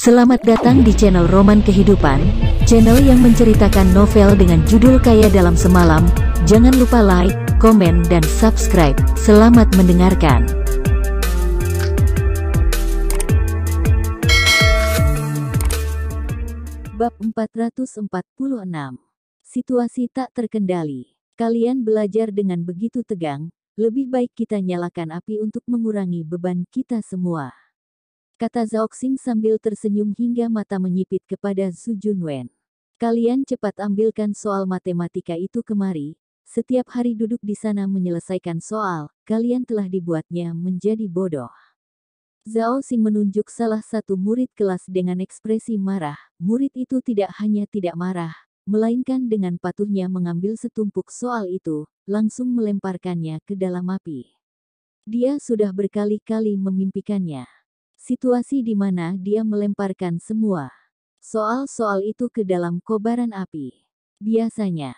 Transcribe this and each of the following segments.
Selamat datang di channel Roman Kehidupan, channel yang menceritakan novel dengan judul Kaya Dalam Semalam. Jangan lupa like, komen, dan subscribe. Selamat mendengarkan. Bab 446. Situasi tak terkendali. Kalian belajar dengan begitu tegang, lebih baik kita nyalakan api untuk mengurangi beban kita semua, kata Zhao Xing sambil tersenyum hingga mata menyipit kepada Zhu Junwen. Kalian cepat ambilkan soal matematika itu kemari. Setiap hari duduk di sana menyelesaikan soal, kalian telah dibuatnya menjadi bodoh. Zhao Xing menunjuk salah satu murid kelas dengan ekspresi marah. Murid itu tidak hanya tidak marah, melainkan dengan patuhnya mengambil setumpuk soal itu, langsung melemparkannya ke dalam api. Dia sudah berkali-kali memimpikannya. Situasi di mana dia melemparkan semua soal-soal itu ke dalam kobaran api. Biasanya,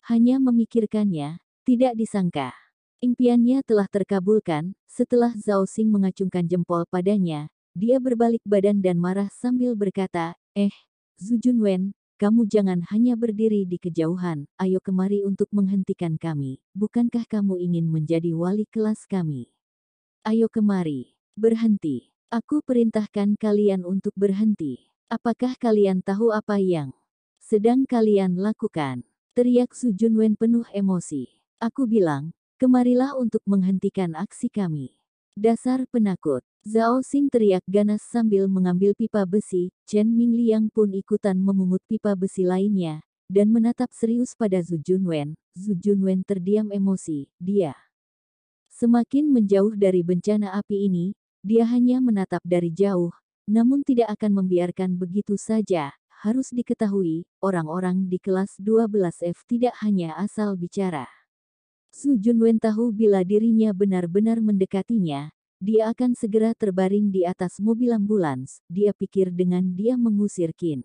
hanya memikirkannya, tidak disangka impiannya telah terkabulkan. Setelah Zhao Xing mengacungkan jempol padanya, dia berbalik badan dan marah sambil berkata, Zhu Junwen, kamu jangan hanya berdiri di kejauhan, ayo kemari untuk menghentikan kami. Bukankah kamu ingin menjadi wali kelas kami? Ayo kemari, berhenti. Aku perintahkan kalian untuk berhenti. Apakah kalian tahu apa yang sedang kalian lakukan? Teriak Zhu Junwen penuh emosi. Aku bilang, kemarilah untuk menghentikan aksi kami. Dasar penakut. Zhao Xing teriak ganas sambil mengambil pipa besi. Chen Mingliang pun ikutan memungut pipa besi lainnya, dan menatap serius pada Zhu Junwen. Zhu Junwen terdiam emosi. Dia semakin menjauh dari bencana api ini. Dia hanya menatap dari jauh, namun tidak akan membiarkan begitu saja. Harus diketahui, orang-orang di kelas 12F tidak hanya asal bicara. Zhu Junwen tahu bila dirinya benar-benar mendekatinya, dia akan segera terbaring di atas mobil ambulans. Dia pikir dengan dia mengusir Qin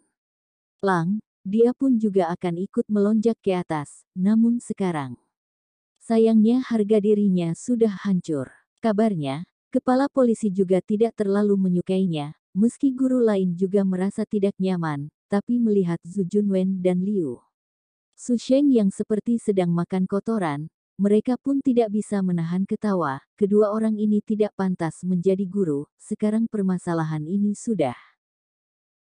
Lang, dia pun juga akan ikut melonjak ke atas. Namun sekarang, sayangnya harga dirinya sudah hancur. Kabarnya, kepala polisi juga tidak terlalu menyukainya, meski guru lain juga merasa tidak nyaman, tapi melihat Zhu Junwen dan Liu Susheng yang seperti sedang makan kotoran, mereka pun tidak bisa menahan ketawa. Kedua orang ini tidak pantas menjadi guru. Sekarang permasalahan ini sudah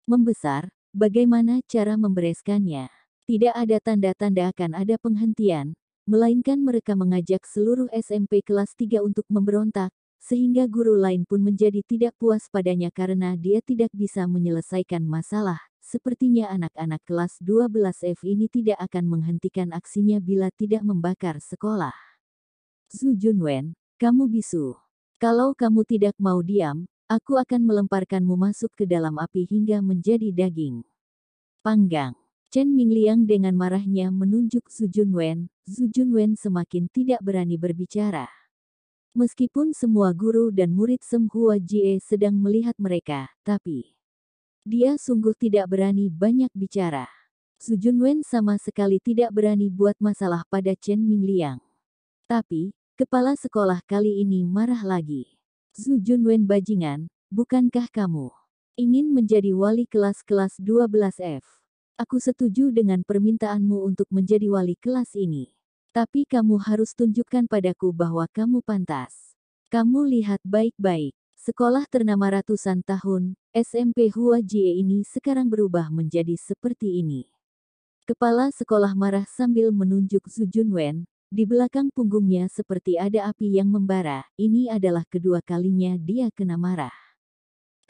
membesar, bagaimana cara membereskannya? Tidak ada tanda-tanda akan ada penghentian, melainkan mereka mengajak seluruh SMP kelas 3 untuk memberontak, sehingga guru lain pun menjadi tidak puas padanya karena dia tidak bisa menyelesaikan masalah. Sepertinya anak-anak kelas 12F ini tidak akan menghentikan aksinya bila tidak membakar sekolah. Zhu Junwen, kamu bisu. Kalau kamu tidak mau diam, aku akan melemparkanmu masuk ke dalam api hingga menjadi daging panggang. Chen Mingliang dengan marahnya menunjuk Zhu Junwen. Zhu Junwen semakin tidak berani berbicara. Meskipun semua guru dan murid Sem Hua Jie sedang melihat mereka, tapi dia sungguh tidak berani banyak bicara. Zhu Junwen sama sekali tidak berani buat masalah pada Chen Mingliang. Tapi, kepala sekolah kali ini marah lagi. Zhu Junwen bajingan, bukankah kamu ingin menjadi wali kelas 12F? Aku setuju dengan permintaanmu untuk menjadi wali kelas ini. Tapi kamu harus tunjukkan padaku bahwa kamu pantas. Kamu lihat baik-baik. Sekolah ternama ratusan tahun, SMP Hua Jie ini sekarang berubah menjadi seperti ini. Kepala sekolah marah sambil menunjuk Zhu Junwen. Di belakang punggungnya seperti ada api yang membara. Ini adalah kedua kalinya dia kena marah.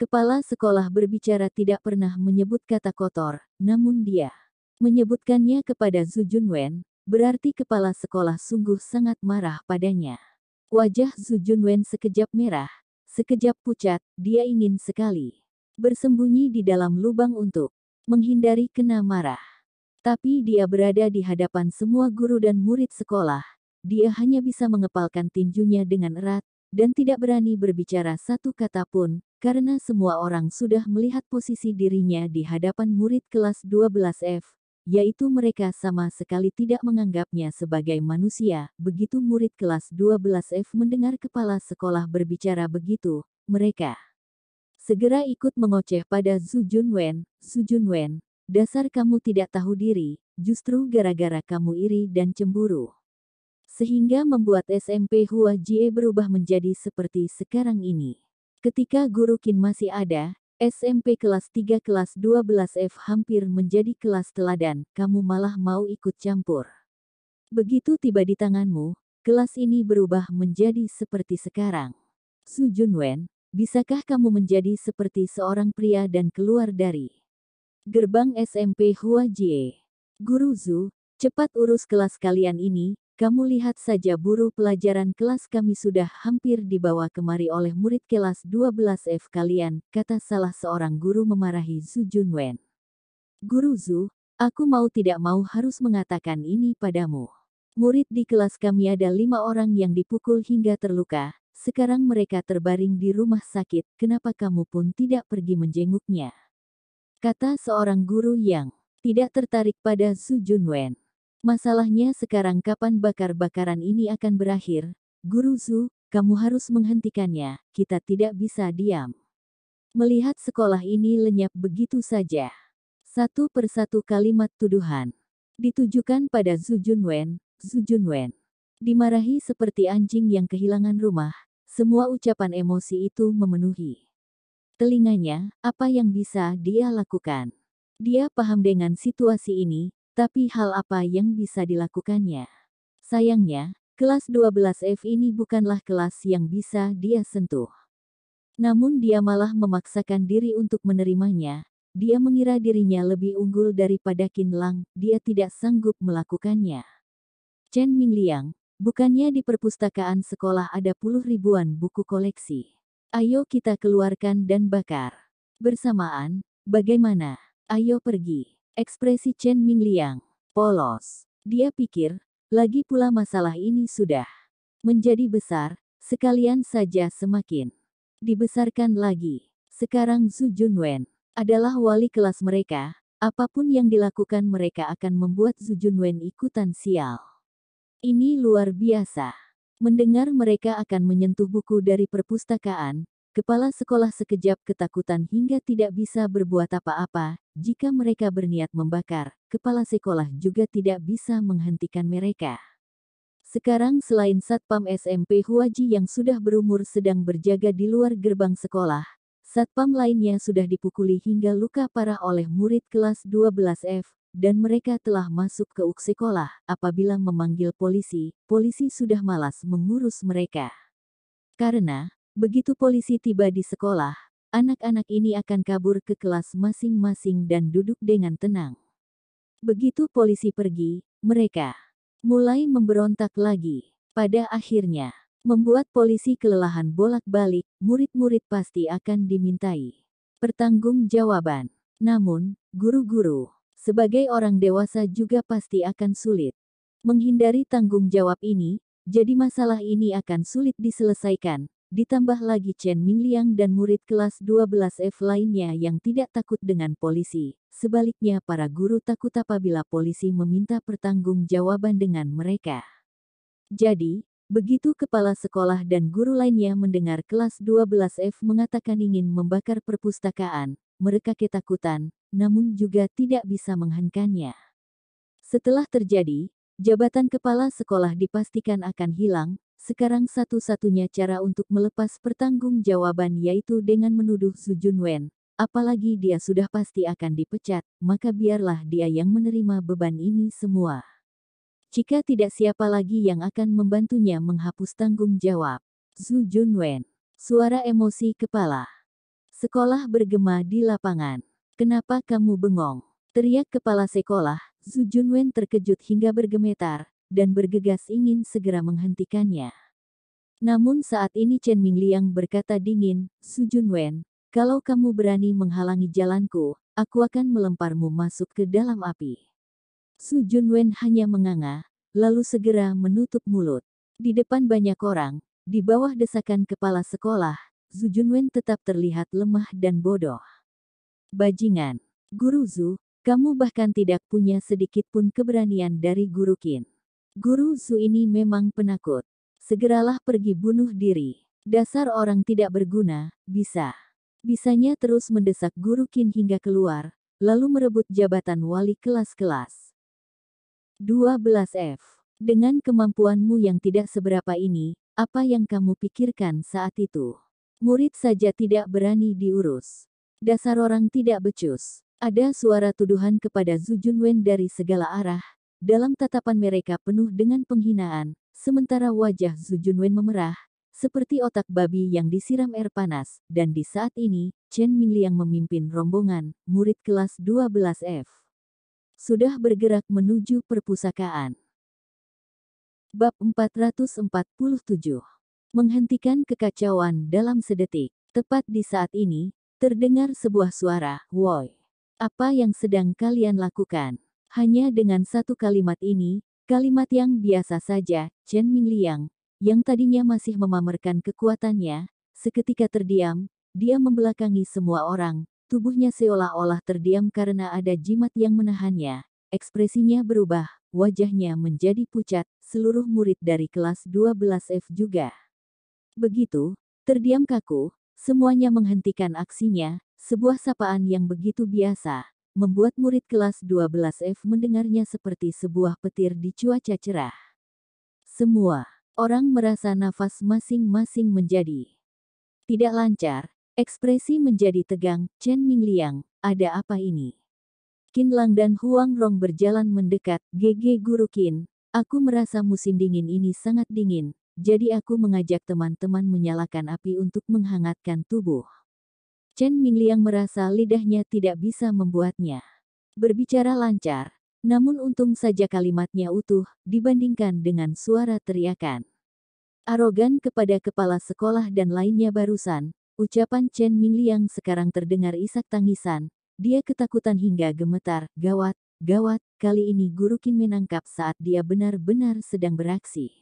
Kepala sekolah berbicara tidak pernah menyebut kata kotor, namun dia menyebutkannya kepada Zhu Junwen. Berarti kepala sekolah sungguh sangat marah padanya. Wajah Zhu Junwen sekejap merah, sekejap pucat. Dia ingin sekali bersembunyi di dalam lubang untuk menghindari kena marah. Tapi dia berada di hadapan semua guru dan murid sekolah. Dia hanya bisa mengepalkan tinjunya dengan erat, dan tidak berani berbicara satu kata pun, karena semua orang sudah melihat posisi dirinya di hadapan murid kelas 12F. Yaitu mereka sama sekali tidak menganggapnya sebagai manusia. Begitu murid kelas 12F mendengar kepala sekolah berbicara begitu, mereka segera ikut mengoceh pada Zhu Junwen. Zhu Junwen, dasar kamu tidak tahu diri, justru gara-gara kamu iri dan cemburu. Sehingga membuat SMP Hua Jie berubah menjadi seperti sekarang ini. Ketika Guru Qin masih ada, SMP kelas 3 kelas 12F hampir menjadi kelas teladan, kamu malah mau ikut campur. Begitu tiba di tanganmu, kelas ini berubah menjadi seperti sekarang. Zhu Junwen, bisakah kamu menjadi seperti seorang pria dan keluar dari gerbang SMP Hua Jie? Guru Zhu, cepat urus kelas kalian ini. Kamu lihat saja buru pelajaran kelas kami sudah hampir dibawa kemari oleh murid kelas 12F kalian, kata salah seorang guru memarahi Zhu Junwen. Guru Zhu, aku mau tidak mau harus mengatakan ini padamu. Murid di kelas kami ada 5 orang yang dipukul hingga terluka, sekarang mereka terbaring di rumah sakit, kenapa kamu pun tidak pergi menjenguknya? Kata seorang guru yang tidak tertarik pada Zhu Junwen. Masalahnya sekarang kapan bakar-bakaran ini akan berakhir? Guru Zhu, kamu harus menghentikannya, kita tidak bisa diam. Melihat sekolah ini lenyap begitu saja. Satu persatu kalimat tuduhan ditujukan pada Zhu Junwen. Zhu Junwen dimarahi seperti anjing yang kehilangan rumah, semua ucapan emosi itu memenuhi telinganya. Apa yang bisa dia lakukan? Dia paham dengan situasi ini, tapi hal apa yang bisa dilakukannya? Sayangnya, kelas 12F ini bukanlah kelas yang bisa dia sentuh. Namun dia malah memaksakan diri untuk menerimanya. Dia mengira dirinya lebih unggul daripada Qin Lang, dia tidak sanggup melakukannya. Chen Mingliang, bukannya di perpustakaan sekolah ada puluh ribuan buku koleksi. Ayo kita keluarkan dan bakar bersamaan, bagaimana? Ayo pergi. Ekspresi Chen Mingliang polos. Dia pikir, lagi pula masalah ini sudah menjadi besar, sekalian saja semakin dibesarkan lagi. Sekarang Zhu Junwen adalah wali kelas mereka, apapun yang dilakukan mereka akan membuat Zhu Junwen ikutan sial. Ini luar biasa. Mendengar mereka akan menyentuh buku dari perpustakaan, kepala sekolah sekejap ketakutan hingga tidak bisa berbuat apa-apa. Jika mereka berniat membakar, kepala sekolah juga tidak bisa menghentikan mereka. Sekarang selain Satpam SMP Huaji yang sudah berumur sedang berjaga di luar gerbang sekolah, Satpam lainnya sudah dipukuli hingga luka parah oleh murid kelas 12F, dan mereka telah masuk ke UK sekolah. Apabila memanggil polisi, polisi sudah malas mengurus mereka. Karena, begitu polisi tiba di sekolah, anak-anak ini akan kabur ke kelas masing-masing dan duduk dengan tenang. Begitu polisi pergi, mereka mulai memberontak lagi. Pada akhirnya, membuat polisi kelelahan bolak-balik, murid-murid pasti akan dimintai pertanggungjawaban. Namun, guru-guru sebagai orang dewasa juga pasti akan sulit menghindari tanggung jawab ini, jadi masalah ini akan sulit diselesaikan. Ditambah lagi Chen Mingliang dan murid kelas 12F lainnya yang tidak takut dengan polisi. Sebaliknya para guru takut apabila polisi meminta pertanggungjawaban dengan mereka. Jadi, begitu kepala sekolah dan guru lainnya mendengar kelas 12F mengatakan ingin membakar perpustakaan, mereka ketakutan, namun juga tidak bisa menghentikannya. Setelah terjadi, jabatan kepala sekolah dipastikan akan hilang. Sekarang satu-satunya cara untuk melepas pertanggungjawaban yaitu dengan menuduh Zhu Junwen. Apalagi dia sudah pasti akan dipecat, maka biarlah dia yang menerima beban ini semua. Jika tidak, siapa lagi yang akan membantunya menghapus tanggung jawab? Zhu Junwen. Suara emosi kepala sekolah bergema di lapangan. Kenapa kamu bengong? Teriak kepala sekolah. Zhu Junwen terkejut hingga bergemetar, dan bergegas ingin segera menghentikannya. Namun saat ini Chen Mingliang berkata dingin, Zhu Junwen, kalau kamu berani menghalangi jalanku, aku akan melemparmu masuk ke dalam api. Zhu Junwen hanya menganga, lalu segera menutup mulut. Di depan banyak orang, di bawah desakan kepala sekolah, Zhu Junwen tetap terlihat lemah dan bodoh. Bajingan. Guru Zhu, kamu bahkan tidak punya sedikit pun keberanian dari Guru Qin. Guru Zhu ini memang penakut. Segeralah pergi bunuh diri. Dasar orang tidak berguna, bisa Bisanya terus mendesak Guru Qin hingga keluar, lalu merebut jabatan wali kelas-kelas. 12F. Dengan kemampuanmu yang tidak seberapa ini, apa yang kamu pikirkan saat itu? Murid saja tidak berani diurus. Dasar orang tidak becus. Ada suara tuduhan kepada Zhu Junwen dari segala arah. Dalam tatapan mereka penuh dengan penghinaan, sementara wajah Zhu Junwen memerah, seperti otak babi yang disiram air panas, dan di saat ini, Chen Mingliang memimpin rombongan, murid kelas 12F. Sudah bergerak menuju perpustakaan. Bab 447. Menghentikan kekacauan dalam sedetik. Tepat di saat ini, terdengar sebuah suara, "Woi, apa yang sedang kalian lakukan?" Hanya dengan satu kalimat ini, kalimat yang biasa saja, Chen Mingliang, yang tadinya masih memamerkan kekuatannya, seketika terdiam. Dia membelakangi semua orang, tubuhnya seolah-olah terdiam karena ada jimat yang menahannya. Ekspresinya berubah, wajahnya menjadi pucat, seluruh murid dari kelas 12F juga. Begitu, terdiam kaku, semuanya menghentikan aksinya, sebuah sapaan yang begitu biasa, membuat murid kelas 12F mendengarnya seperti sebuah petir di cuaca cerah. Semua orang merasa nafas masing-masing menjadi tidak lancar, ekspresi menjadi tegang. Chen Mingliang, ada apa ini? Qin Lang dan Huang Rong berjalan mendekat. "GG Guru Qin, aku merasa musim dingin ini sangat dingin, jadi aku mengajak teman-teman menyalakan api untuk menghangatkan tubuh." Chen Mingliang merasa lidahnya tidak bisa membuatnya berbicara lancar, namun untung saja kalimatnya utuh, dibandingkan dengan suara teriakan arogan kepada kepala sekolah dan lainnya barusan. Ucapan Chen Mingliang sekarang terdengar isak tangisan. Dia ketakutan hingga gemetar. Gawat, gawat, kali ini Guru Qin menangkap saat dia benar-benar sedang beraksi.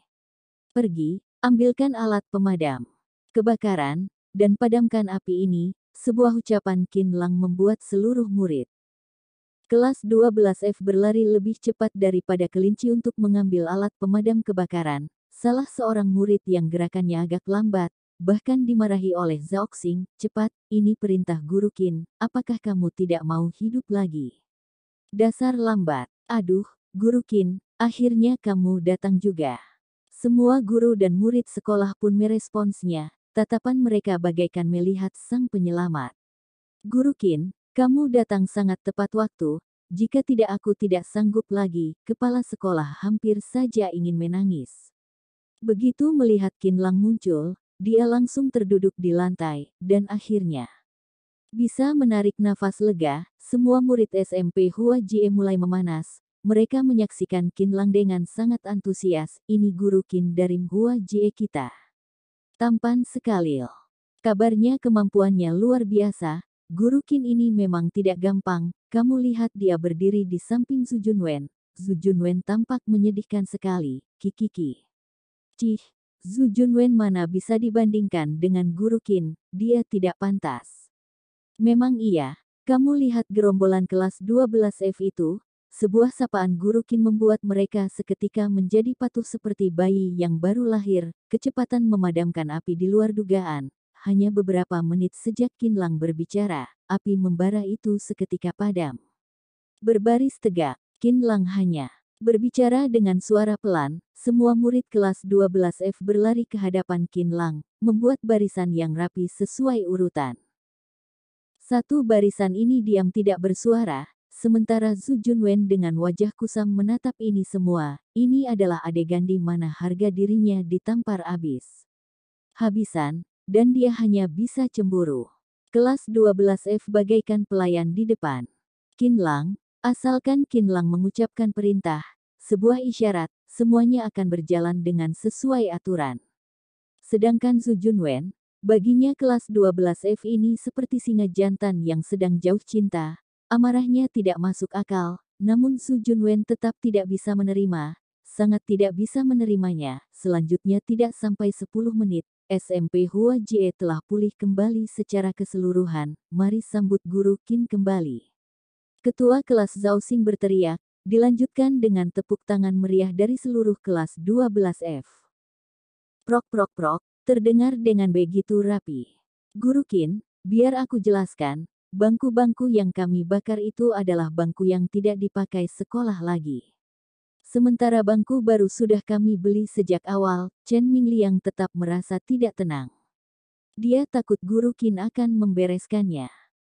"Pergi, ambilkan alat pemadam kebakaran, dan padamkan api ini." Sebuah ucapan Qin Lang membuat seluruh murid kelas 12F berlari lebih cepat daripada kelinci untuk mengambil alat pemadam kebakaran. Salah seorang murid yang gerakannya agak lambat, bahkan dimarahi oleh Zhao Xing. "Cepat, ini perintah Guru Qin, apakah kamu tidak mau hidup lagi? Dasar lambat." "Aduh, Guru Qin, akhirnya kamu datang juga." Semua guru dan murid sekolah pun meresponsnya, tatapan mereka bagaikan melihat sang penyelamat. "Guru Qin, kamu datang sangat tepat waktu, jika tidak aku tidak sanggup lagi." Kepala sekolah hampir saja ingin menangis. Begitu melihat Qin Lang muncul, dia langsung terduduk di lantai, dan akhirnya bisa menarik nafas lega. Semua murid SMP Hua Jie mulai memanas. Mereka menyaksikan Qin Lang dengan sangat antusias. "Ini Guru Qin dari Hua Jie kita. Tampan sekali. Kabarnya kemampuannya luar biasa. Guru Qin ini memang tidak gampang. Kamu lihat dia berdiri di samping Zhu Junwen. Zhu Junwen tampak menyedihkan sekali. Kikiki. Cih, Zhu Junwen mana bisa dibandingkan dengan Guru Qin, dia tidak pantas." "Memang iya, kamu lihat gerombolan kelas 12F itu?" Sebuah sapaan Guru Qin membuat mereka seketika menjadi patuh seperti bayi yang baru lahir. Kecepatan memadamkan api di luar dugaan. Hanya beberapa menit sejak Qin Lang berbicara, api membara itu seketika padam. Berbaris tegak, Qin Lang hanya berbicara dengan suara pelan. Semua murid kelas 12F berlari ke hadapan Qin Lang, membuat barisan yang rapi sesuai urutan. Satu barisan ini diam tidak bersuara, sementara Zhu Junwen dengan wajah kusam menatap ini semua. Ini adalah adegan di mana harga dirinya ditampar abis habisan, dan dia hanya bisa cemburu. Kelas 12F bagaikan pelayan di depan Qin Lang. Asalkan Qin Lang mengucapkan perintah, sebuah isyarat, semuanya akan berjalan dengan sesuai aturan. Sedangkan Zhu Junwen, baginya kelas 12F ini seperti singa jantan yang sedang jauh cinta. Amarahnya tidak masuk akal, namun Zhu Junwen tetap tidak bisa menerima, sangat tidak bisa menerimanya. Selanjutnya tidak sampai 10 menit, SMP Hua Jie telah pulih kembali secara keseluruhan. "Mari sambut Guru Qin kembali." Ketua kelas Zhao Xing berteriak, dilanjutkan dengan tepuk tangan meriah dari seluruh kelas 12F. Prok prok prok, terdengar dengan begitu rapi. "Guru Qin, Biar aku jelaskan, bangku-bangku yang kami bakar itu adalah bangku yang tidak dipakai sekolah lagi. Sementara bangku baru sudah kami beli sejak awal, Chen Mingliang tetap merasa tidak tenang. Dia takut Guru Qin akan membereskannya.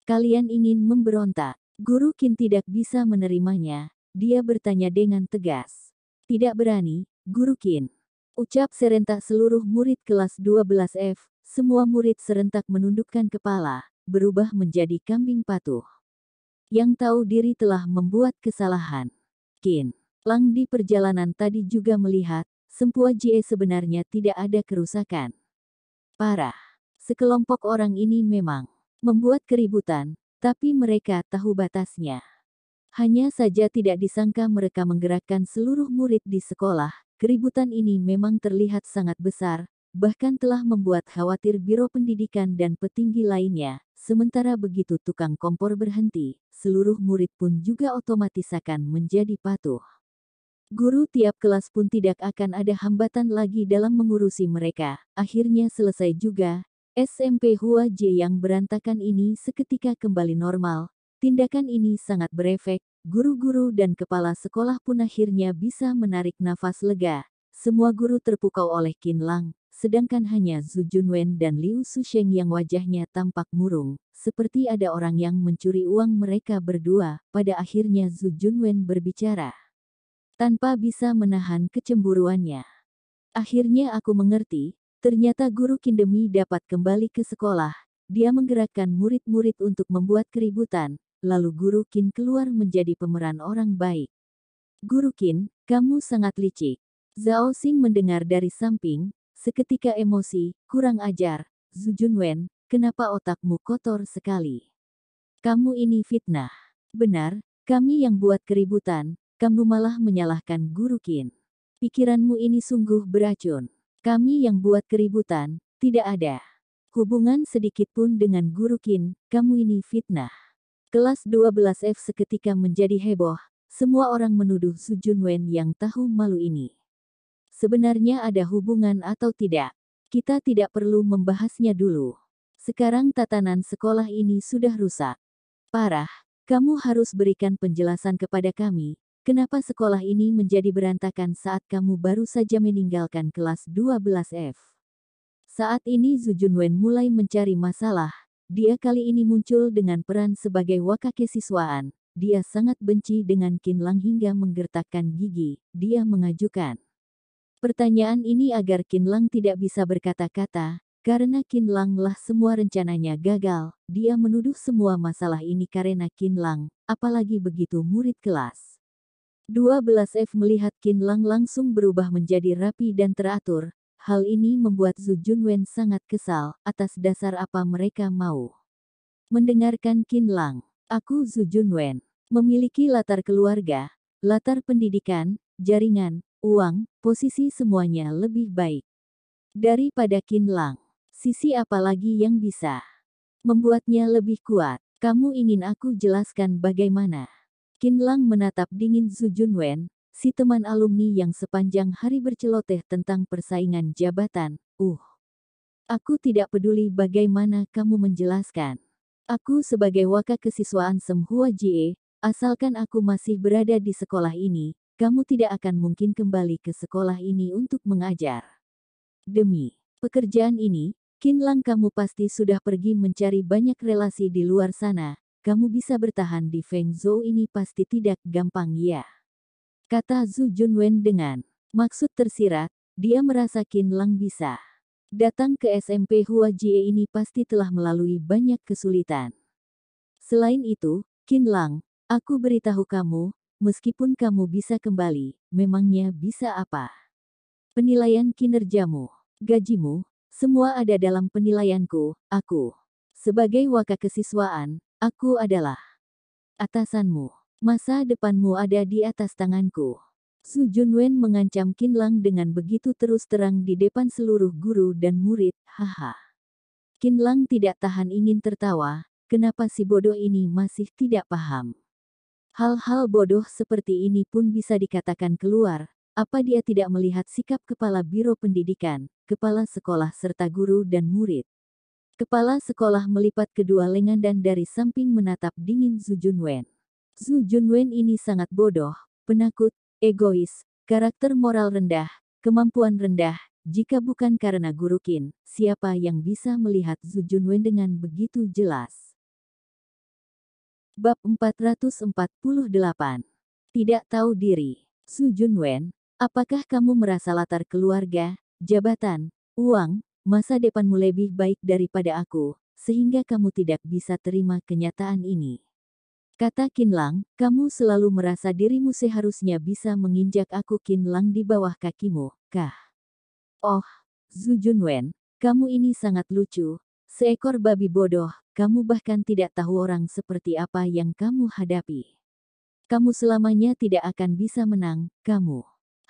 Kalian ingin memberontak. Guru Qin tidak bisa menerimanya, dia bertanya dengan tegas. Tidak berani, Guru Qin. Ucap serentak seluruh murid kelas 12F, semua murid serentak menundukkan kepala, berubah menjadi kambing patuh. Yang tahu diri telah membuat kesalahan. Qin Lang di perjalanan tadi juga melihat, Sempua Jie sebenarnya tidak ada kerusakan. Parah. Sekelompok orang ini memang membuat keributan, tapi mereka tahu batasnya. Hanya saja tidak disangka mereka menggerakkan seluruh murid di sekolah. Keributan ini memang terlihat sangat besar, bahkan telah membuat khawatir Biro Pendidikan dan petinggi lainnya. Sementara begitu tukang kompor berhenti, seluruh murid pun juga otomatis akan menjadi patuh. Guru tiap kelas pun tidak akan ada hambatan lagi dalam mengurusi mereka. Akhirnya selesai juga. SMP Hua Jie yang berantakan ini seketika kembali normal. Tindakan ini sangat berefek. Guru-guru dan kepala sekolah pun akhirnya bisa menarik nafas lega. Semua guru terpukau oleh Qin Lang, sedangkan hanya Zhu Junwen dan Liu Susheng yang wajahnya tampak murung, seperti ada orang yang mencuri uang mereka berdua. Pada akhirnya Zhu Junwen berbicara tanpa bisa menahan kecemburuannya. Akhirnya aku mengerti, ternyata Guru Qin demi dapat kembali ke sekolah. Dia menggerakkan murid-murid untuk membuat keributan, lalu Guru Qin keluar menjadi pemeran orang baik. Guru Qin, kamu sangat licik. Zhao Xing mendengar dari samping, seketika emosi, kurang ajar. Zhu Junwen, kenapa otakmu kotor sekali? Kamu ini fitnah. Benar, kami yang buat keributan. Kamu malah menyalahkan Guru Qin. Pikiranmu ini sungguh beracun. Kami yang buat keributan, tidak ada hubungan sedikit pun dengan Guru Qin, kamu ini fitnah. Kelas 12F seketika menjadi heboh, semua orang menuduh Zhu Junwen yang tahu malu ini. Sebenarnya ada hubungan atau tidak? Kita tidak perlu membahasnya dulu. Sekarang tatanan sekolah ini sudah rusak. Parah, kamu harus berikan penjelasan kepada kami. Kenapa sekolah ini menjadi berantakan saat kamu baru saja meninggalkan kelas 12F? Saat ini Zhu Junwen mulai mencari masalah. Dia kali ini muncul dengan peran sebagai wakakesiswaan. Dia sangat benci dengan Qin Lang hingga menggertakkan gigi. Dia mengajukan pertanyaan ini agar Qin Lang tidak bisa berkata-kata. Karena Qin Lang lah semua rencananya gagal. Dia menuduh semua masalah ini karena Qin Lang, apalagi begitu murid kelas 12F melihat Qin Lang langsung berubah menjadi rapi dan teratur. Hal ini membuat Zhu Junwen sangat kesal. Atas dasar apa mereka mau mendengarkan Qin Lang? Aku Zhu Junwen. Memiliki latar keluarga, latar pendidikan, jaringan, uang, posisi semuanya lebih baik daripada Qin Lang. Sisi apa lagi yang bisa membuatnya lebih kuat? Kamu ingin aku jelaskan bagaimana? Qin Lang menatap dingin Zhu Junwen, si teman alumni yang sepanjang hari berceloteh tentang persaingan jabatan. Aku tidak peduli bagaimana kamu menjelaskan. Aku sebagai wakakesiswaan Sem Hua Jie, asalkan aku masih berada di sekolah ini, kamu tidak akan mungkin kembali ke sekolah ini untuk mengajar. Demi pekerjaan ini, Qin Lang kamu pasti sudah pergi mencari banyak relasi di luar sana. Kamu bisa bertahan di Feng Zhou ini pasti tidak gampang ya. Kata Zhu Junwen dengan maksud tersirat, dia merasa Qin Lang bisa datang ke SMP Hua Jie ini pasti telah melalui banyak kesulitan. Selain itu, Qin Lang, aku beritahu kamu, meskipun kamu bisa kembali, memangnya bisa apa? Penilaian kinerjamu, gajimu, semua ada dalam penilaianku. Aku sebagai wakakesiswaan, aku adalah atasanmu. Masa depanmu ada di atas tanganku. Zhu Junwen mengancam Qin Lang dengan begitu terus terang di depan seluruh guru dan murid. Haha. Qin Lang tidak tahan ingin tertawa. Kenapa si bodoh ini masih tidak paham? Hal-hal bodoh seperti ini pun bisa dikatakan keluar. Apa dia tidak melihat sikap kepala Biro Pendidikan, kepala sekolah serta guru dan murid? Kepala sekolah melipat kedua lengan dan dari samping menatap dingin Zhu Junwen. Zhu Junwen ini sangat bodoh, penakut, egois, karakter moral rendah, kemampuan rendah. Jika bukan karena Guru Qin, siapa yang bisa melihat Zhu Junwen dengan begitu jelas? Bab 448. Tidak tahu diri. Zhu Junwen, apakah kamu merasa latar keluarga, jabatan, uang, masa depanmu lebih baik daripada aku, sehingga kamu tidak bisa terima kenyataan ini? Kata Qin Lang, kamu selalu merasa dirimu seharusnya bisa menginjak aku Qin Lang di bawah kakimu, kah? Oh, Zhu Junwen, kamu ini sangat lucu, seekor babi bodoh, kamu bahkan tidak tahu orang seperti apa yang kamu hadapi. Kamu selamanya tidak akan bisa menang, kamu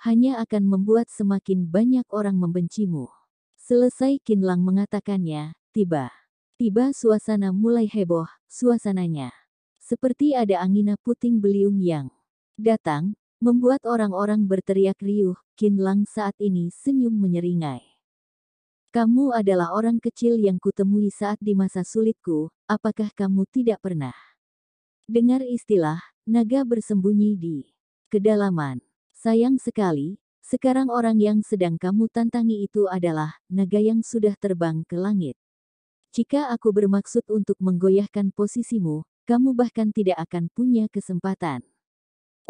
hanya akan membuat semakin banyak orang membencimu. Selesai Qin Lang mengatakannya, tiba-tiba suasana mulai heboh, suasananya seperti ada angin puting beliung yang datang, membuat orang-orang berteriak riuh. Qin Lang saat ini senyum menyeringai. Kamu adalah orang kecil yang kutemui saat di masa sulitku, apakah kamu tidak pernah dengar istilah, naga bersembunyi di kedalaman? Sayang sekali, sekarang orang yang sedang kamu tantangi itu adalah naga yang sudah terbang ke langit. Jika aku bermaksud untuk menggoyahkan posisimu, kamu bahkan tidak akan punya kesempatan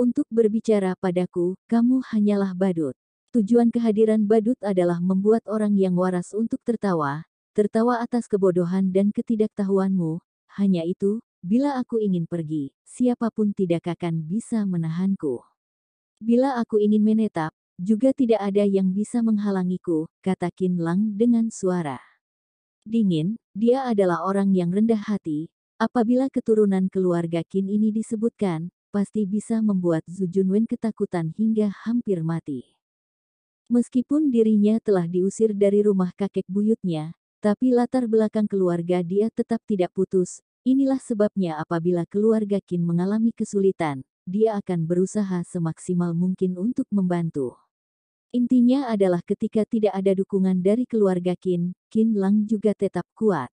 untuk berbicara padaku, kamu hanyalah badut. Tujuan kehadiran badut adalah membuat orang yang waras untuk tertawa, tertawa atas kebodohan dan ketidaktahuanmu. Hanya itu, bila aku ingin pergi, siapapun tidak akan bisa menahanku. Bila aku ingin menetap, juga tidak ada yang bisa menghalangiku, kata Qin Lang dengan suara dingin. Dia adalah orang yang rendah hati. Apabila keturunan keluarga Qin ini disebutkan, pasti bisa membuat Zhu Junwen ketakutan hingga hampir mati. Meskipun dirinya telah diusir dari rumah kakek buyutnya, tapi latar belakang keluarga dia tetap tidak putus. Inilah sebabnya apabila keluarga Qin mengalami kesulitan, dia akan berusaha semaksimal mungkin untuk membantu. Intinya adalah ketika tidak ada dukungan dari keluarga Qin, Qin Lang juga tetap kuat.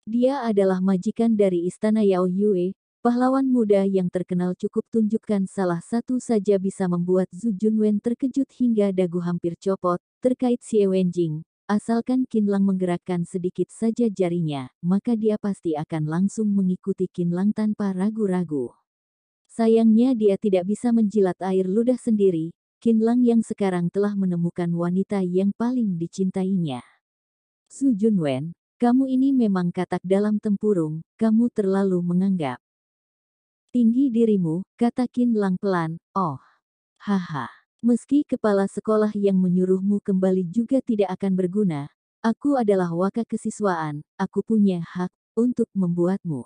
Dia adalah majikan dari istana Yao Yue, pahlawan muda yang terkenal. Cukup tunjukkan salah satu saja bisa membuat Zhu Junwen terkejut hingga dagu hampir copot. Terkait Xie Wenjing, asalkan Qin Lang menggerakkan sedikit saja jarinya, maka dia pasti akan langsung mengikuti Qin Lang tanpa ragu-ragu. Sayangnya dia tidak bisa menjilat air ludah sendiri. Qin Lang yang sekarang telah menemukan wanita yang paling dicintainya. Zhu Junwen, kamu ini memang katak dalam tempurung, kamu terlalu menganggap tinggi dirimu, kata Qin Lang pelan. Oh, haha. Meski kepala sekolah yang menyuruhmu kembali juga tidak akan berguna, aku adalah waka kesiswaan, aku punya hak untuk membuatmu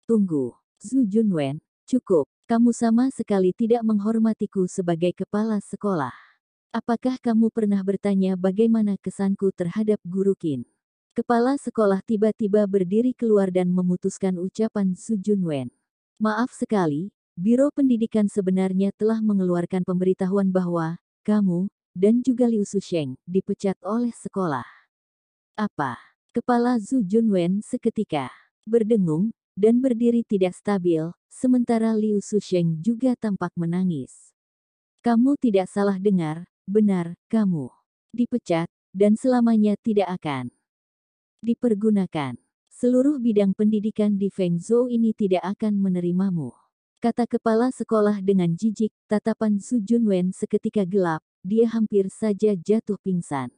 tunggu. Zhu Junwen, cukup, kamu sama sekali tidak menghormatiku sebagai kepala sekolah. Apakah kamu pernah bertanya bagaimana kesanku terhadap Guru Qin? Kepala sekolah tiba-tiba berdiri keluar dan memutuskan ucapan Zhu Junwen. Maaf sekali, Biro Pendidikan sebenarnya telah mengeluarkan pemberitahuan bahwa kamu dan juga Liu Susheng dipecat oleh sekolah. Apa? Kepala Zhu Junwen seketika berdengung dan berdiri tidak stabil, sementara Liu Susheng juga tampak menangis. Kamu tidak salah dengar, benar, kamu dipecat, dan selamanya tidak akan dipergunakan. Seluruh bidang pendidikan di Fengzhou ini tidak akan menerimamu. Kata kepala sekolah dengan jijik. Tatapan Zhu Junwen seketika gelap, dia hampir saja jatuh pingsan.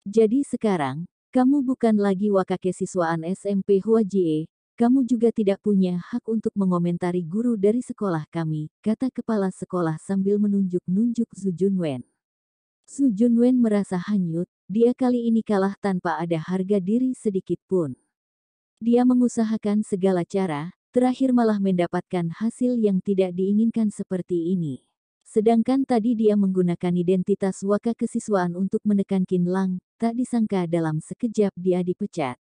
Jadi sekarang, kamu bukan lagi wakake siswaan SMP Huajie, kamu juga tidak punya hak untuk mengomentari guru dari sekolah kami, kata kepala sekolah sambil menunjuk-nunjuk Zhu Junwen. Zhu Junwen merasa hanyut, dia kali ini kalah tanpa ada harga diri sedikit pun. Dia mengusahakan segala cara, terakhir malah mendapatkan hasil yang tidak diinginkan seperti ini. Sedangkan tadi dia menggunakan identitas waka kesiswaan untuk menekan Qin Lang, tak disangka dalam sekejap dia dipecat.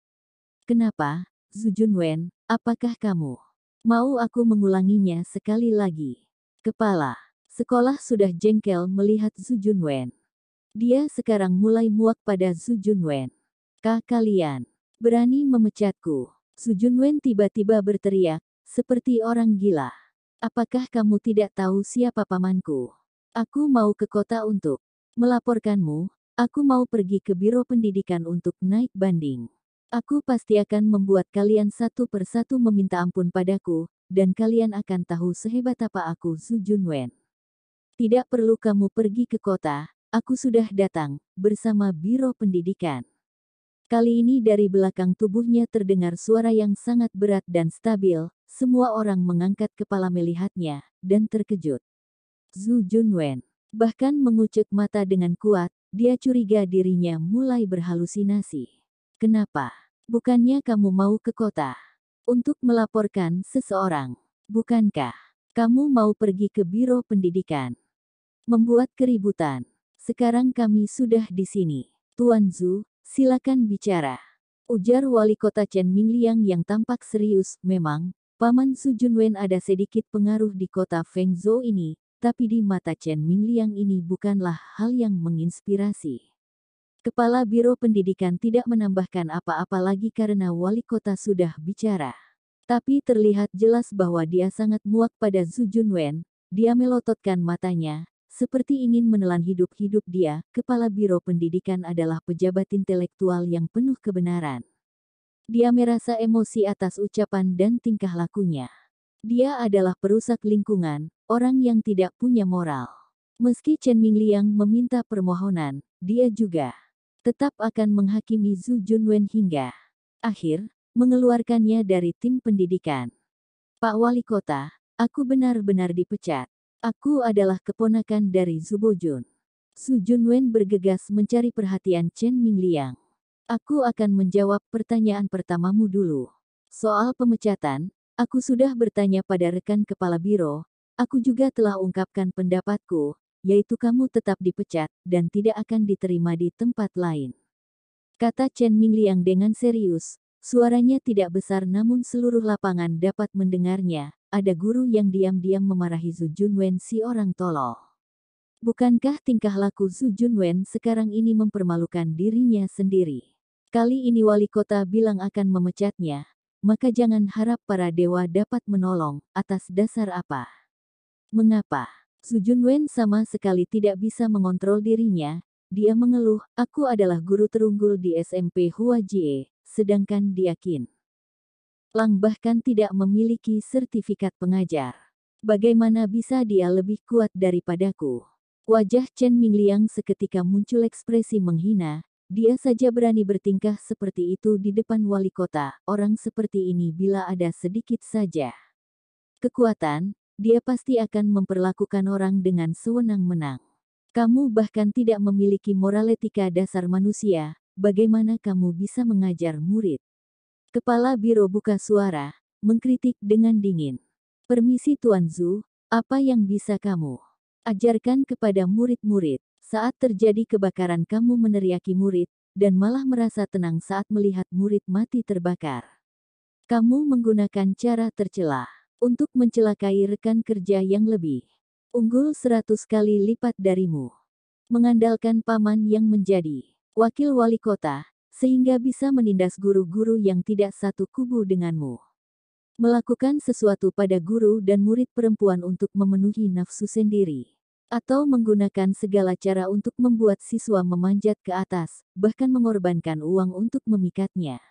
Kenapa, Zhu Junwen, apakah kamu mau aku mengulanginya sekali lagi? Kepala sekolah sudah jengkel melihat Zhu Junwen. Dia sekarang mulai muak pada Zhu Junwen. Kalian Berani memecatku. Su Junwen tiba-tiba berteriak, seperti orang gila. Apakah kamu tidak tahu siapa pamanku? Aku mau ke kota untuk melaporkanmu. Aku mau pergi ke biro pendidikan untuk naik banding. Aku pasti akan membuat kalian satu persatu meminta ampun padaku, dan kalian akan tahu sehebat apa aku Su Junwen. Tidak perlu kamu pergi ke kota, aku sudah datang, bersama biro pendidikan. Kali ini dari belakang tubuhnya terdengar suara yang sangat berat dan stabil, semua orang mengangkat kepala melihatnya, dan terkejut. Su Junwen bahkan mengucek mata dengan kuat, dia curiga dirinya mulai berhalusinasi. Kenapa? Bukannya kamu mau ke kota untuk melaporkan seseorang? Bukankah kamu mau pergi ke biro pendidikan? Membuat keributan. Sekarang kami sudah di sini. Tuan Zhu, silakan bicara. Ujar wali kota Chen Mingliang yang tampak serius. Memang, paman Su Junwen ada sedikit pengaruh di kota Fengzhou ini, tapi di mata Chen Mingliang ini bukanlah hal yang menginspirasi. Kepala Biro Pendidikan tidak menambahkan apa-apa lagi karena wali kota sudah bicara. Tapi terlihat jelas bahwa dia sangat muak pada Su Junwen. Dia melototkan matanya, seperti ingin menelan hidup-hidup dia. Kepala Biro Pendidikan adalah pejabat intelektual yang penuh kebenaran. Dia merasa emosi atas ucapan dan tingkah lakunya. Dia adalah perusak lingkungan, orang yang tidak punya moral. Meski Chen Mingliang meminta permohonan, dia juga tetap akan menghakimi Su Junwen hingga akhir, mengeluarkannya dari tim pendidikan. Pak Wali Kota, aku benar-benar dipecat. Aku adalah keponakan dari Zhu Bojun. Su Junwen bergegas mencari perhatian Chen Mingliang. Aku akan menjawab pertanyaan pertamamu dulu. Soal pemecatan, aku sudah bertanya pada rekan kepala biro. Aku juga telah ungkapkan pendapatku, yaitu kamu tetap dipecat dan tidak akan diterima di tempat lain. Kata Chen Mingliang dengan serius, suaranya tidak besar namun seluruh lapangan dapat mendengarnya. Ada guru yang diam-diam memarahi Su Junwen si orang tolol. Bukankah tingkah laku Su Junwen sekarang ini mempermalukan dirinya sendiri? Kali ini wali kota bilang akan memecatnya, maka jangan harap para dewa dapat menolong. Atas dasar apa? Mengapa? Su Junwen sama sekali tidak bisa mengontrol dirinya. Dia mengeluh, aku adalah guru terunggul di SMP Huajie, sedangkan dia Qin Lang bahkan tidak memiliki sertifikat pengajar. Bagaimana bisa dia lebih kuat daripadaku? Wajah Chen Mingliang seketika muncul ekspresi menghina. Dia saja berani bertingkah seperti itu di depan wali kota. Orang seperti ini bila ada sedikit saja kekuatan, dia pasti akan memperlakukan orang dengan sewenang-wenang. Kamu bahkan tidak memiliki moraletika dasar manusia, bagaimana kamu bisa mengajar murid? Kepala biro buka suara, mengkritik dengan dingin. Permisi Tuan Zhu, apa yang bisa kamu ajarkan kepada murid-murid? Saat terjadi kebakaran kamu meneriaki murid, dan malah merasa tenang saat melihat murid mati terbakar. Kamu menggunakan cara tercela untuk mencelakai rekan kerja yang lebih unggul 100 kali lipat darimu. Mengandalkan paman yang menjadi wakil wali kota, sehingga bisa menindas guru-guru yang tidak satu kubu denganmu. Melakukan sesuatu pada guru dan murid perempuan untuk memenuhi nafsu sendiri. Atau menggunakan segala cara untuk membuat siswa memanjat ke atas, bahkan mengorbankan uang untuk memikatnya.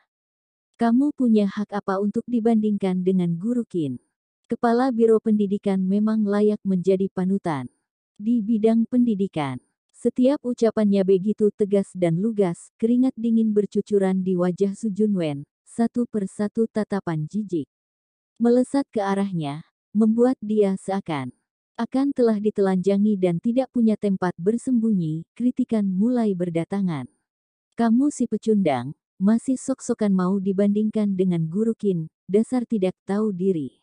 Kamu punya hak apa untuk dibandingkan dengan guru Qin? Kepala Biro Pendidikan memang layak menjadi panutan di bidang pendidikan. Setiap ucapannya begitu tegas dan lugas, keringat dingin bercucuran di wajah Su Junwen, satu persatu tatapan jijik melesat ke arahnya, membuat dia seakan akan telah ditelanjangi dan tidak punya tempat bersembunyi. Kritikan mulai berdatangan. Kamu si pecundang, masih sok-sokan mau dibandingkan dengan guru Qin, dasar tidak tahu diri.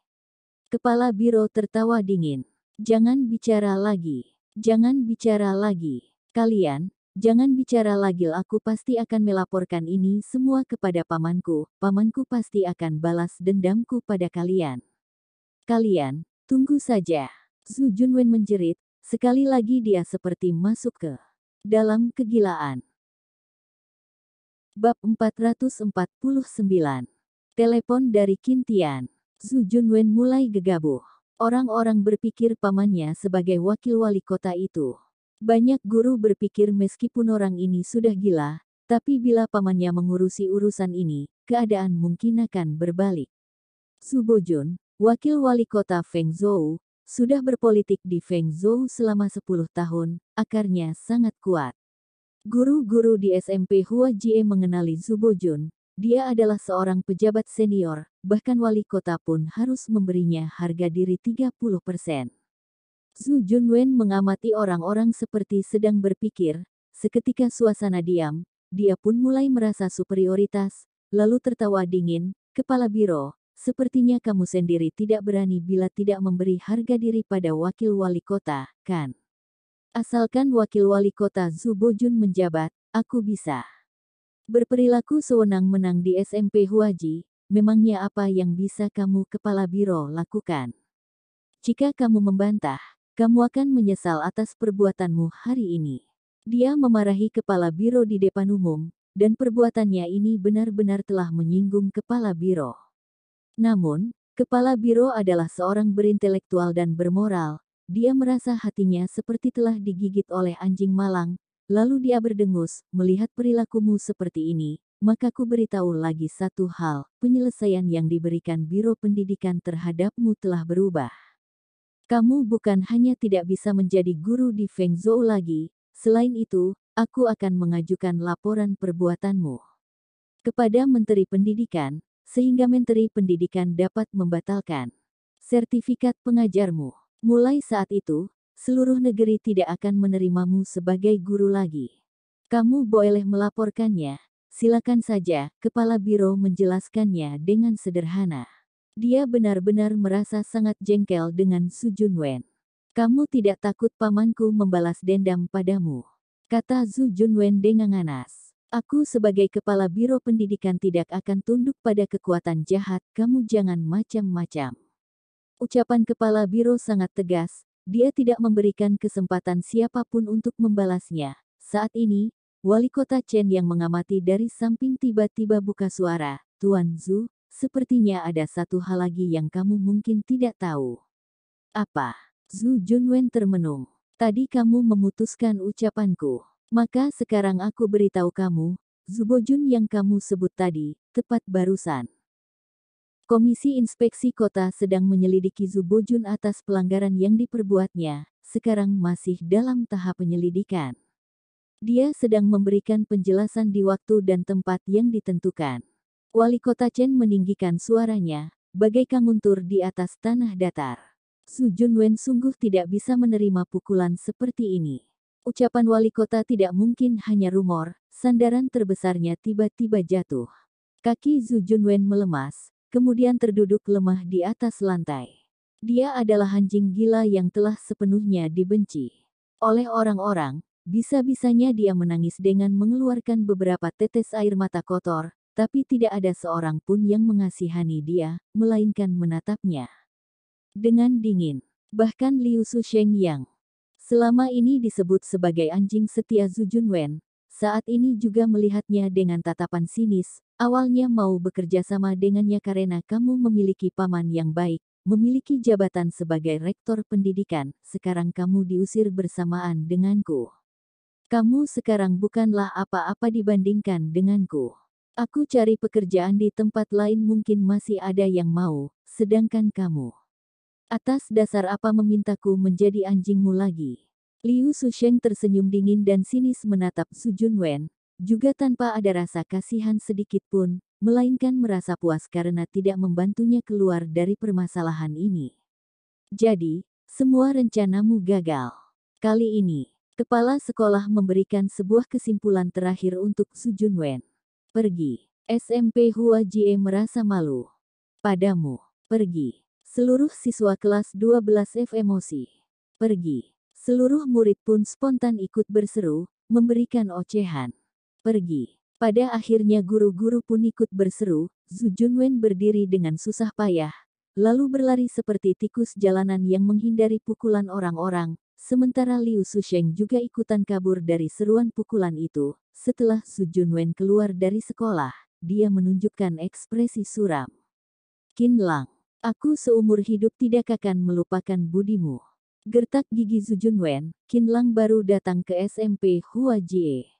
Kepala biro tertawa dingin. Jangan bicara lagi. Jangan bicara lagi. Kalian, jangan bicara lagi. Aku pasti akan melaporkan ini semua kepada pamanku. Pamanku pasti akan balas dendamku pada kalian. Kalian, tunggu saja. Su Junwen menjerit, sekali lagi dia seperti masuk ke dalam kegilaan. Bab 449. Telepon dari Qintian. Zhu Junwen mulai gegabah. Orang-orang berpikir pamannya sebagai wakil wali kota itu. Banyak guru berpikir meskipun orang ini sudah gila, tapi bila pamannya mengurusi urusan ini, keadaan mungkin akan berbalik. Zhu Bojun, wakil wali kota Fengzhou, sudah berpolitik di Fengzhou selama 10 tahun, akarnya sangat kuat. Guru-guru di SMP Hua Jie mengenali Zhu Bojun, dia adalah seorang pejabat senior, bahkan wali kota pun harus memberinya harga diri 30%. Zhu Junwen mengamati orang-orang seperti sedang berpikir, seketika suasana diam, dia pun mulai merasa superioritas, lalu tertawa dingin, "Kepala biro, sepertinya kamu sendiri tidak berani bila tidak memberi harga diri pada wakil wali kota, kan? Asalkan wakil wali kota Zhu Bojun menjabat, aku bisa berperilaku sewenang-menang di SMP Huaji. Memangnya apa yang bisa kamu kepala biro lakukan? Jika kamu membantah, kamu akan menyesal atas perbuatanmu hari ini." Dia memarahi kepala biro di depan umum, dan perbuatannya ini benar-benar telah menyinggung kepala biro. Namun, kepala biro adalah seorang berintelektual dan bermoral. Dia merasa hatinya seperti telah digigit oleh anjing malang, lalu dia berdengus, "Melihat perilakumu seperti ini, maka ku beritahu lagi satu hal, penyelesaian yang diberikan Biro Pendidikan terhadapmu telah berubah. Kamu bukan hanya tidak bisa menjadi guru di Fengzhou lagi, selain itu, aku akan mengajukan laporan perbuatanmu kepada Menteri Pendidikan, sehingga Menteri Pendidikan dapat membatalkan sertifikat pengajarmu. Mulai saat itu, seluruh negeri tidak akan menerimamu sebagai guru lagi. Kamu boleh melaporkannya. Silakan saja," kepala biro menjelaskannya dengan sederhana. Dia benar-benar merasa sangat jengkel dengan Zhu Junwen. "Kamu tidak takut pamanku membalas dendam padamu?" kata Zhu Junwen dengan ganas. "Aku sebagai kepala biro pendidikan tidak akan tunduk pada kekuatan jahat, kamu jangan macam-macam." Ucapan kepala biro sangat tegas, dia tidak memberikan kesempatan siapapun untuk membalasnya. Saat ini, wali kota Chen yang mengamati dari samping tiba-tiba buka suara, "Tuan Zhu, sepertinya ada satu hal lagi yang kamu mungkin tidak tahu." "Apa?" Zhu Junwen termenung. "Tadi kamu memutuskan ucapanku. Maka sekarang aku beritahu kamu, Zhu Bojun yang kamu sebut tadi, tepat barusan. Komisi Inspeksi Kota sedang menyelidiki Zhu Bojun atas pelanggaran yang diperbuatnya, sekarang masih dalam tahap penyelidikan. Dia sedang memberikan penjelasan di waktu dan tempat yang ditentukan." Wali kota Chen meninggikan suaranya, bagaikan guntur di atas tanah datar. Zhu Junwen sungguh tidak bisa menerima pukulan seperti ini. Ucapan wali kota tidak mungkin hanya rumor, sandaran terbesarnya tiba-tiba jatuh. Kaki Zhu Junwen melemas, kemudian terduduk lemah di atas lantai. Dia adalah anjing gila yang telah sepenuhnya dibenci oleh orang-orang. Bisa-bisanya dia menangis dengan mengeluarkan beberapa tetes air mata kotor, tapi tidak ada seorang pun yang mengasihani dia, melainkan menatapnya dengan dingin. Bahkan Liu Susheng yang selama ini disebut sebagai anjing setia Zhu Junwen, saat ini juga melihatnya dengan tatapan sinis. "Awalnya mau bekerja sama dengannya karena kamu memiliki paman yang baik, memiliki jabatan sebagai rektor pendidikan, sekarang kamu diusir bersamaan denganku. Kamu sekarang bukanlah apa-apa dibandingkan denganku. Aku cari pekerjaan di tempat lain mungkin masih ada yang mau, sedangkan kamu. Atas dasar apa memintaku menjadi anjingmu lagi?" Liu Susheng tersenyum dingin dan sinis menatap Zhu Junwen, juga tanpa ada rasa kasihan sedikit pun, melainkan merasa puas karena tidak membantunya keluar dari permasalahan ini. "Jadi, semua rencanamu gagal. Kali ini, kepala sekolah memberikan sebuah kesimpulan terakhir untuk Zhu Junwen. Pergi." SMP Hua Jie merasa malu. "Padamu, pergi." Seluruh siswa kelas 12F emosi. "Pergi." Seluruh murid pun spontan ikut berseru, memberikan ocehan. "Pergi." Pada akhirnya guru-guru pun ikut berseru. Zhu Junwen berdiri dengan susah payah, lalu berlari seperti tikus jalanan yang menghindari pukulan orang-orang, Sementara Liu Susheng juga ikutan kabur dari seruan pukulan itu. Setelah Su Junwen keluar dari sekolah, dia menunjukkan ekspresi suram. Qin Lang, aku seumur hidup tidak akan melupakan budimu. Gertak gigi Su Junwen, Qin Lang baru datang ke SMP Hua Jie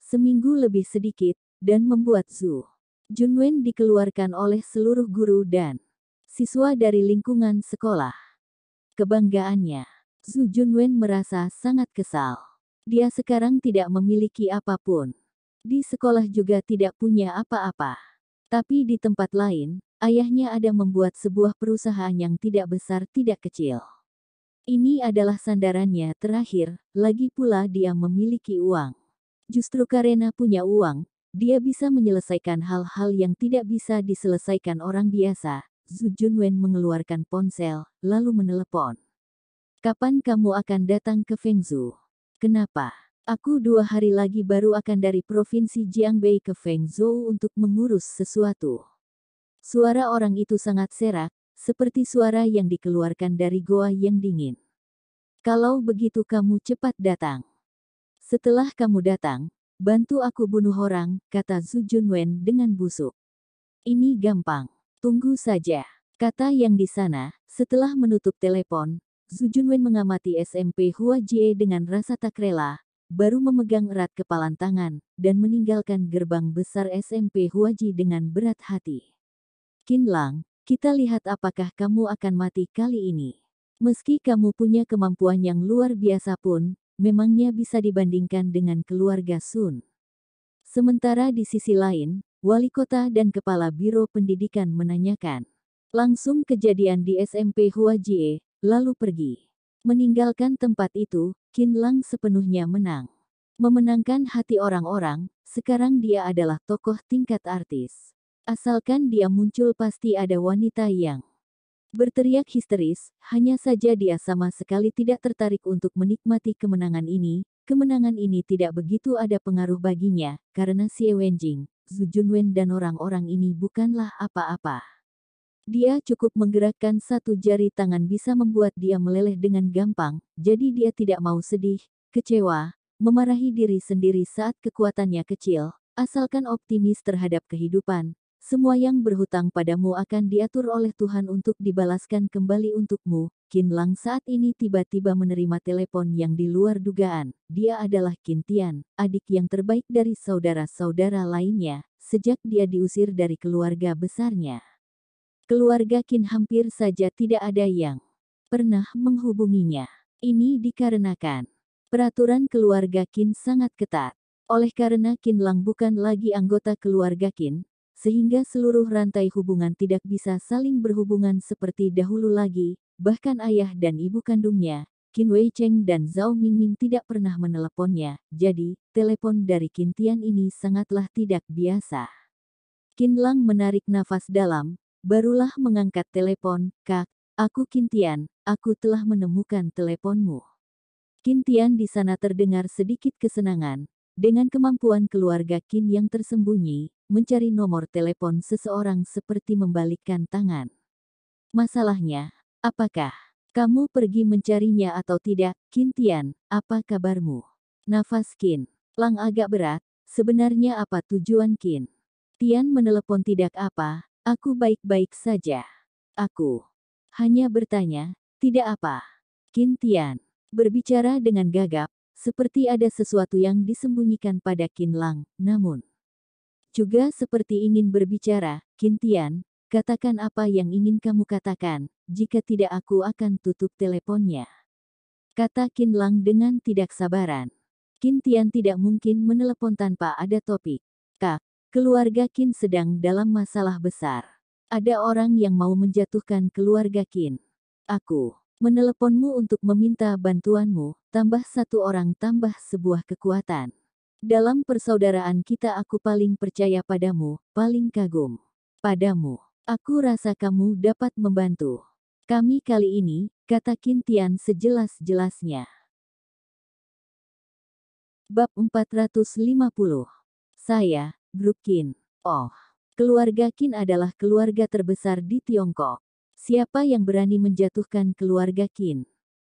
seminggu lebih sedikit, dan membuat Su Junwen dikeluarkan oleh seluruh guru dan siswa dari lingkungan sekolah. Kebanggaannya, Su Junwen merasa sangat kesal. Dia sekarang tidak memiliki apapun. Di sekolah juga tidak punya apa-apa. Tapi di tempat lain, ayahnya ada membuat sebuah perusahaan yang tidak besar tidak kecil. Ini adalah sandarannya terakhir, lagi pula dia memiliki uang. Justru karena punya uang, dia bisa menyelesaikan hal-hal yang tidak bisa diselesaikan orang biasa. Su Junwen mengeluarkan ponsel, lalu menelepon. Kapan kamu akan datang ke Fengzhou? Kenapa? Aku 2 hari lagi baru akan dari provinsi Jiangbei ke Fengzhou untuk mengurus sesuatu. Suara orang itu sangat serak, seperti suara yang dikeluarkan dari goa yang dingin. Kalau begitu kamu cepat datang. Setelah kamu datang, bantu aku bunuh orang, kata Su Junwen dengan busuk. Ini gampang. Tunggu saja, kata yang di sana. Setelah menutup telepon, Su Junwen mengamati SMP Hua Jie dengan rasa tak rela, baru memegang erat kepalan tangan, dan meninggalkan gerbang besar SMP Hua Jie dengan berat hati. Qin Lang, kita lihat apakah kamu akan mati kali ini. Meski kamu punya kemampuan yang luar biasa pun, memangnya bisa dibandingkan dengan keluarga Sun. Sementara di sisi lain, wali kota dan kepala biro pendidikan menanyakan langsung kejadian di SMP Hua Jie, lalu pergi. Meninggalkan tempat itu, Qin Lang sepenuhnya menang. Memenangkan hati orang-orang, sekarang dia adalah tokoh tingkat artis. Asalkan dia muncul pasti ada wanita yang berteriak histeris, hanya saja dia sama sekali tidak tertarik untuk menikmati kemenangan ini. Kemenangan ini tidak begitu ada pengaruh baginya, karena Xie Wenjing, Su Junwen dan orang-orang ini bukanlah apa-apa. Dia cukup menggerakkan satu jari tangan bisa membuat dia meleleh dengan gampang, jadi dia tidak mau sedih, kecewa, memarahi diri sendiri saat kekuatannya kecil, asalkan optimis terhadap kehidupan. Semua yang berhutang padamu akan diatur oleh Tuhan untuk dibalaskan kembali untukmu. Qin Lang saat ini tiba-tiba menerima telepon yang di luar dugaan. Dia adalah Qin Tian, adik yang terbaik dari saudara-saudara lainnya, sejak dia diusir dari keluarga besarnya. Keluarga Qin hampir saja tidak ada yang pernah menghubunginya. Ini dikarenakan peraturan keluarga Qin sangat ketat. Oleh karena Qin Lang bukan lagi anggota keluarga Qin, sehingga seluruh rantai hubungan tidak bisa saling berhubungan seperti dahulu lagi. Bahkan ayah dan ibu kandungnya, Qin Wei Cheng dan Zhao Mingming tidak pernah meneleponnya. Jadi, telepon dari Qin Tian ini sangatlah tidak biasa. Qin Lang menarik nafas dalam. Barulah mengangkat telepon. Kak, aku Qin Tian, aku telah menemukan teleponmu. Qin Tian di sana terdengar sedikit kesenangan. Dengan kemampuan keluarga Qin yang tersembunyi, mencari nomor telepon seseorang seperti membalikkan tangan. Masalahnya, apakah kamu pergi mencarinya atau tidak? Qin Tian, apa kabarmu? Nafas Qin Lang agak berat. Sebenarnya apa tujuan Qin Tian menelepon? Tidak apa. Aku baik-baik saja. Aku hanya bertanya, tidak apa. Qin Tian berbicara dengan gagap, seperti ada sesuatu yang disembunyikan pada Qin Lang, namun juga seperti ingin berbicara. Qin Tian, katakan apa yang ingin kamu katakan, jika tidak aku akan tutup teleponnya. Kata Qin Lang dengan tidak sabaran. Qin Tian tidak mungkin menelepon tanpa ada topik. Kak, keluarga Qin sedang dalam masalah besar. Ada orang yang mau menjatuhkan keluarga Qin. Aku meneleponmu untuk meminta bantuanmu, tambah satu orang tambah sebuah kekuatan. Dalam persaudaraan kita aku paling percaya padamu, paling kagum padamu. Aku rasa kamu dapat membantu kami kali ini, kata Qin Tian sejelas-jelasnya. Bab 450. Saya, Grup Qin. Oh, keluarga Qin adalah keluarga terbesar di Tiongkok. Siapa yang berani menjatuhkan keluarga Qin?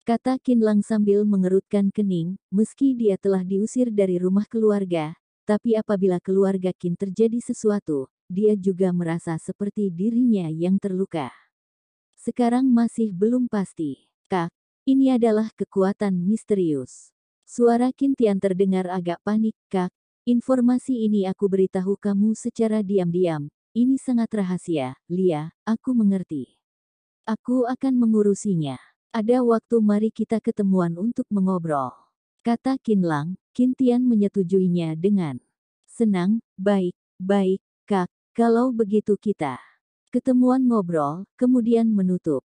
kata Qin Lang sambil mengerutkan kening. Meski dia telah diusir dari rumah keluarga, tapi apabila keluarga Qin terjadi sesuatu, dia juga merasa seperti dirinya yang terluka. Sekarang masih belum pasti. Kak, ini adalah kekuatan misterius. Suara Qin Tian terdengar agak panik. Kak, informasi ini aku beritahu kamu secara diam-diam. Ini sangat rahasia, Lia, aku mengerti. Aku akan mengurusinya. Ada waktu mari kita ketemuan untuk mengobrol. Kata Qin Lang. Qin Tian menyetujuinya dengan senang. Baik, Kak, kalau begitu kita ketemuan ngobrol, kemudian menutup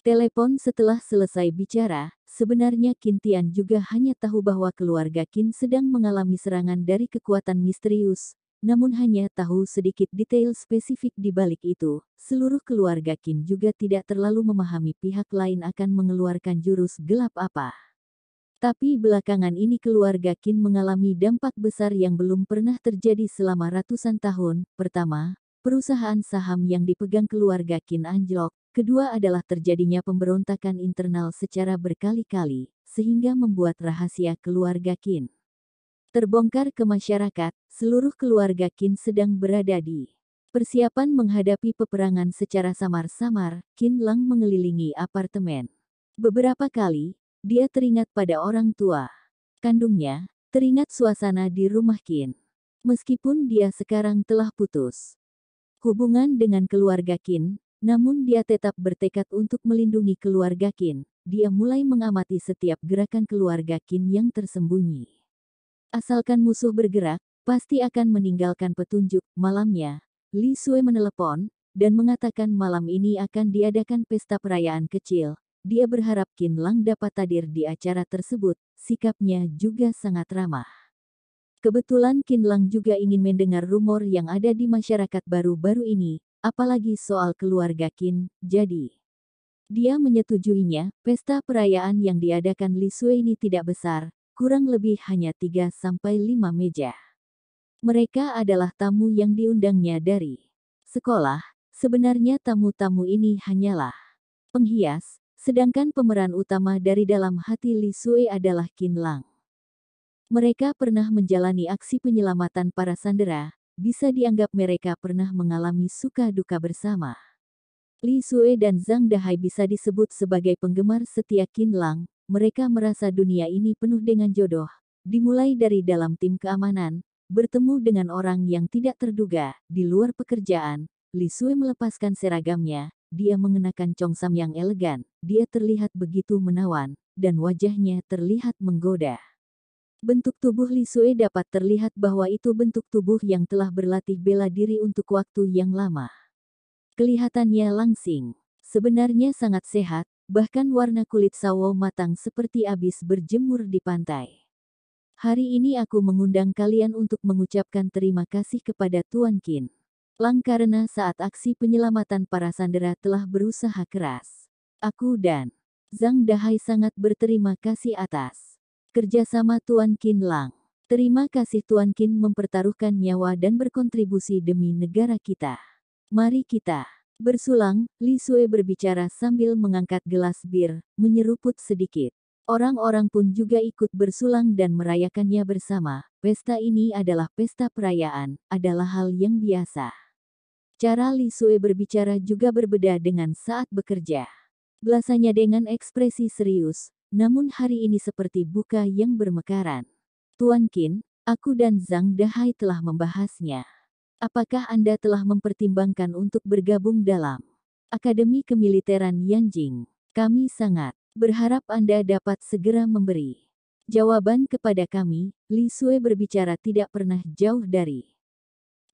telepon. Setelah selesai bicara, sebenarnya Qin Tian juga hanya tahu bahwa keluarga Qin sedang mengalami serangan dari kekuatan misterius, namun hanya tahu sedikit detail spesifik di balik itu. Seluruh keluarga Qin juga tidak terlalu memahami pihak lain akan mengeluarkan jurus gelap apa. Tapi belakangan ini keluarga Qin mengalami dampak besar yang belum pernah terjadi selama ratusan tahun. Pertama, perusahaan saham yang dipegang keluarga Qin anjlok. Kedua adalah terjadinya pemberontakan internal secara berkali-kali, sehingga membuat rahasia keluarga Qin terbongkar ke masyarakat. Seluruh keluarga Qin sedang berada di persiapan menghadapi peperangan secara samar-samar. Qin Lang mengelilingi apartemen beberapa kali. Dia teringat pada orang tua kandungnya, teringat suasana di rumah Qin. Meskipun dia sekarang telah putus hubungan dengan keluarga Qin, namun dia tetap bertekad untuk melindungi keluarga Qin. Dia mulai mengamati setiap gerakan keluarga Qin yang tersembunyi. Asalkan musuh bergerak, pasti akan meninggalkan petunjuk. Malamnya, Li Sui menelepon dan mengatakan malam ini akan diadakan pesta perayaan kecil. Dia berharap Qin Lang dapat hadir di acara tersebut. Sikapnya juga sangat ramah. Kebetulan Qin Lang juga ingin mendengar rumor yang ada di masyarakat baru-baru ini, apalagi soal keluarga Qin. Jadi, dia menyetujuinya. Pesta perayaan yang diadakan Li Sui ini tidak besar, kurang lebih hanya 3-5 meja. Mereka adalah tamu yang diundangnya dari sekolah. Sebenarnya tamu-tamu ini hanyalah penghias, sedangkan pemeran utama dari dalam hati Li Sui adalah Qin Lang. Mereka pernah menjalani aksi penyelamatan para sandera, bisa dianggap mereka pernah mengalami suka duka bersama. Li Sui dan Zhang Dahai bisa disebut sebagai penggemar setia Qin Lang. Mereka merasa dunia ini penuh dengan jodoh. Dimulai dari dalam tim keamanan, bertemu dengan orang yang tidak terduga. Di luar pekerjaan, Li Sui melepaskan seragamnya. Dia mengenakan congsam yang elegan. Dia terlihat begitu menawan, dan wajahnya terlihat menggoda. Bentuk tubuh Li Sui dapat terlihat bahwa itu bentuk tubuh yang telah berlatih bela diri untuk waktu yang lama. Kelihatannya langsing. Sebenarnya sangat sehat, bahkan warna kulit sawo matang seperti habis berjemur di pantai. Hari ini aku mengundang kalian untuk mengucapkan terima kasih kepada Tuan Qin Lang karena saat aksi penyelamatan para sandera telah berusaha keras. Aku dan Zhang Dahai sangat berterima kasih atas kerjasama Tuan Qin Lang. Terima kasih Tuan Qin mempertaruhkan nyawa dan berkontribusi demi negara kita. Mari kita bersulang. Li Sui berbicara sambil mengangkat gelas bir, menyeruput sedikit. Orang-orang pun juga ikut bersulang dan merayakannya bersama. Pesta ini adalah pesta perayaan, adalah hal yang biasa. Cara Li Sui berbicara juga berbeda dengan saat bekerja. Biasanya dengan ekspresi serius, namun hari ini seperti buka yang bermekaran. Tuan Qin, aku dan Zhang Dahai telah membahasnya. Apakah Anda telah mempertimbangkan untuk bergabung dalam Akademi Kemiliteran Yanjing? Kami sangat berharap Anda dapat segera memberi jawaban kepada kami. Li Sui berbicara tidak pernah jauh dari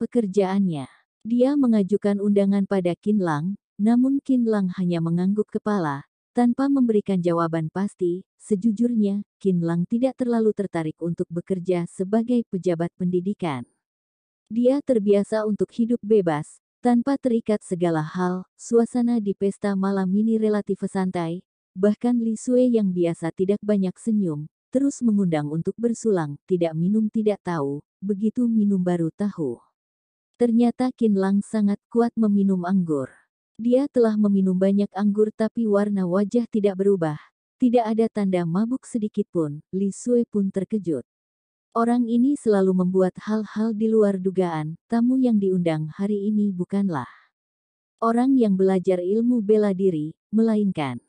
pekerjaannya. Dia mengajukan undangan pada Qin Lang, namun Qin Lang hanya mengangguk kepala, tanpa memberikan jawaban pasti. Sejujurnya, Qin Lang tidak terlalu tertarik untuk bekerja sebagai pejabat pendidikan. Dia terbiasa untuk hidup bebas, tanpa terikat segala hal. Suasana di pesta malam ini relatif santai, bahkan Li Sui yang biasa tidak banyak senyum, terus mengundang untuk bersulang. Tidak minum tidak tahu, begitu minum baru tahu. Ternyata Qin Lang sangat kuat meminum anggur. Dia telah meminum banyak anggur tapi warna wajah tidak berubah. Tidak ada tanda mabuk sedikit pun. Li Sue pun terkejut. Orang ini selalu membuat hal-hal di luar dugaan. Tamu yang diundang hari ini bukanlah orang yang belajar ilmu bela diri, melainkan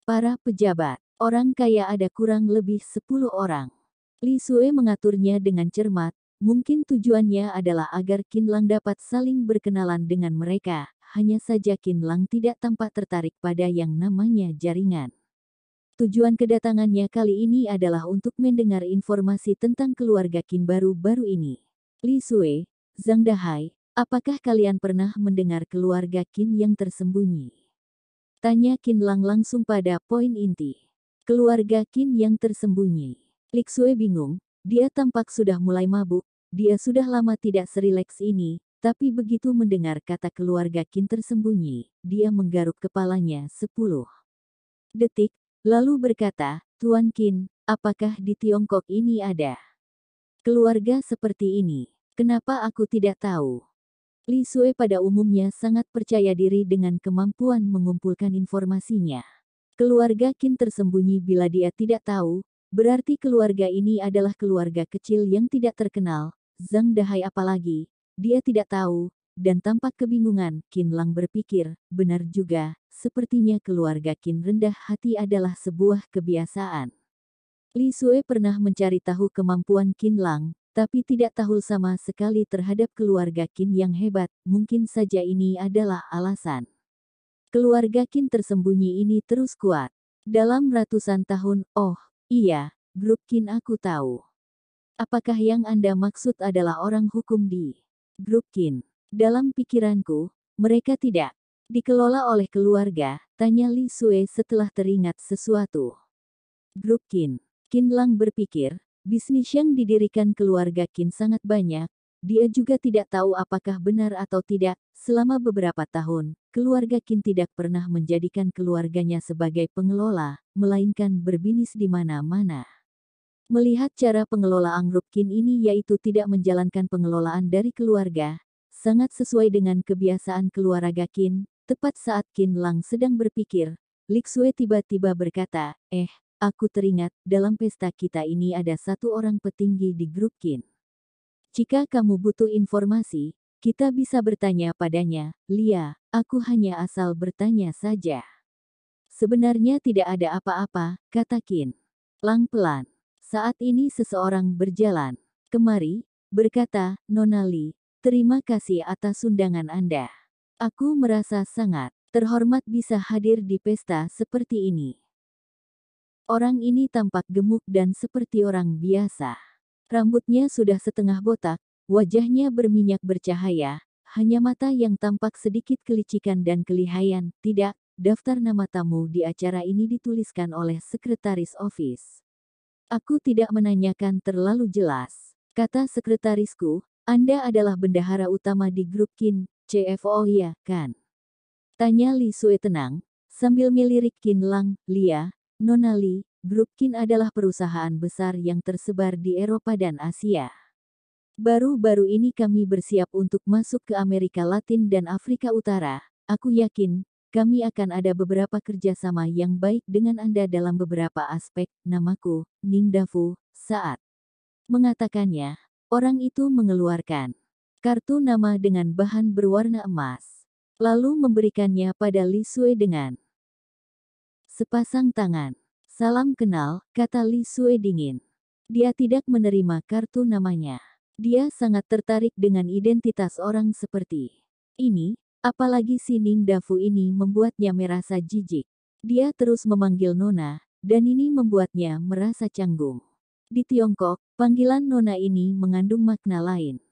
para pejabat. Orang kaya ada kurang lebih 10 orang. Li Sue mengaturnya dengan cermat, mungkin tujuannya adalah agar Qin Lang dapat saling berkenalan dengan mereka, hanya saja Qin Lang tidak tampak tertarik pada yang namanya jaringan. Tujuan kedatangannya kali ini adalah untuk mendengar informasi tentang keluarga Qin baru-baru ini. Li Sue, Zhang Dahai, apakah kalian pernah mendengar keluarga Qin yang tersembunyi? Tanya Qin Lang langsung pada poin inti. Keluarga Qin yang tersembunyi. Li Sue bingung, dia tampak sudah mulai mabuk, dia sudah lama tidak serileks ini, tapi begitu mendengar kata keluarga Qin tersembunyi, dia menggaruk kepalanya 10 detik, lalu berkata, Tuan Qin, apakah di Tiongkok ini ada keluarga seperti ini? Kenapa aku tidak tahu? Li Sue pada umumnya sangat percaya diri dengan kemampuan mengumpulkan informasinya. Keluarga Qin tersembunyi bila dia tidak tahu, berarti keluarga ini adalah keluarga kecil yang tidak terkenal, Zhang Dahai apalagi, dia tidak tahu, dan tampak kebingungan. Qin Lang berpikir, benar juga, sepertinya keluarga Qin rendah hati adalah sebuah kebiasaan. Li Sue pernah mencari tahu kemampuan Qin Lang, tapi tidak tahu sama sekali terhadap keluarga Qin yang hebat, mungkin saja ini adalah alasan. Keluarga Qin tersembunyi ini terus kuat. Dalam ratusan tahun, oh, iya, grup Qin aku tahu. Apakah yang Anda maksud adalah orang hukum di grup Qin? Dalam pikiranku, mereka tidak dikelola oleh keluarga, tanya Li Sue setelah teringat sesuatu. Grup Qin. Qin Lang berpikir, bisnis yang didirikan keluarga Qin sangat banyak. Dia juga tidak tahu apakah benar atau tidak, selama beberapa tahun, keluarga Qin tidak pernah menjadikan keluarganya sebagai pengelola, melainkan berbisnis di mana-mana. Melihat cara pengelolaan grup Qin ini yaitu tidak menjalankan pengelolaan dari keluarga, sangat sesuai dengan kebiasaan keluarga Qin. Tepat saat Qin Lang sedang berpikir, Li Sue tiba-tiba berkata, aku teringat, dalam pesta kita ini ada satu orang petinggi di grup Qin. Jika kamu butuh informasi, kita bisa bertanya padanya. Lia, aku hanya asal bertanya saja. Sebenarnya tidak ada apa-apa, kata Qin Lang pelan. Saat ini seseorang berjalan kemari, berkata, Nona Li, terima kasih atas undangan Anda. Aku merasa sangat terhormat bisa hadir di pesta seperti ini. Orang ini tampak gemuk dan seperti orang biasa. Rambutnya sudah setengah botak, wajahnya berminyak bercahaya, hanya mata yang tampak sedikit kelicikan dan kelihayan. Tidak, daftar nama tamu di acara ini dituliskan oleh sekretaris office. Aku tidak menanyakan terlalu jelas, kata sekretarisku, Anda adalah bendahara utama di grup Qin, CFO ya, kan? Tanya Li Sue tenang, sambil melirik Qin Lang. Lia, Nona Li, grup Qin adalah perusahaan besar yang tersebar di Eropa dan Asia. Baru-baru ini kami bersiap untuk masuk ke Amerika Latin dan Afrika Utara. Aku yakin, kami akan ada beberapa kerjasama yang baik dengan Anda dalam beberapa aspek. Namaku, Ning Dafu. Saat mengatakannya, orang itu mengeluarkan kartu nama dengan bahan berwarna emas. Lalu memberikannya pada Li Sue dengan sepasang tangan. Salam kenal, kata Li Sue dingin. Dia tidak menerima kartu namanya. Dia sangat tertarik dengan identitas orang seperti ini, apalagi si Ning Dafu ini membuatnya merasa jijik. Dia terus memanggil Nona, dan ini membuatnya merasa canggung. Di Tiongkok, panggilan Nona ini mengandung makna lain.